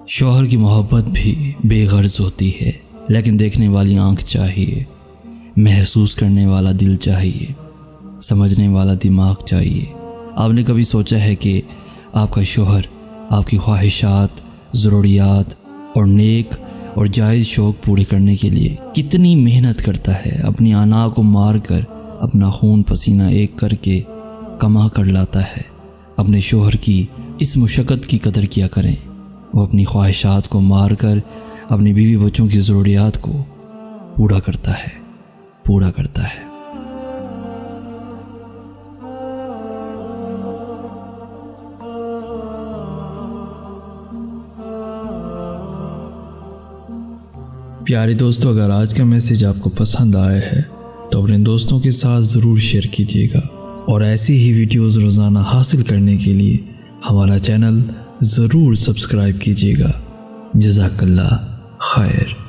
شوہر کی محبت بھی بے غرض ہوتی ہے، لیکن دیکھنے والی آنکھ چاہیے، محسوس کرنے والا دل چاہیے، سمجھنے والا دماغ چاہیے۔ آپ نے کبھی سوچا ہے کہ آپ کا شوہر آپ کی خواہشات، ضروریات اور نیک اور جائز شوق پورے کرنے کے لیے کتنی محنت کرتا ہے؟ اپنی انا کو مار کر، اپنا خون پسینہ ایک کر کے کما کر لاتا ہے۔ اپنے شوہر کی اس مشقت کی قدر کیا کریں۔ وہ اپنی خواہشات کو مار کر اپنی بیوی بچوں کی ضروریات کو پورا کرتا ہے۔ پیارے دوستو، اگر آج کا میسیج آپ کو پسند آیا ہے تو اپنے دوستوں کے ساتھ ضرور شیئر کیجیے گا، اور ایسی ہی ویڈیوز روزانہ حاصل کرنے کے لیے ہمارا چینل ضرور سبسکرائب کیجیے گا۔ جزاک اللہ خیر۔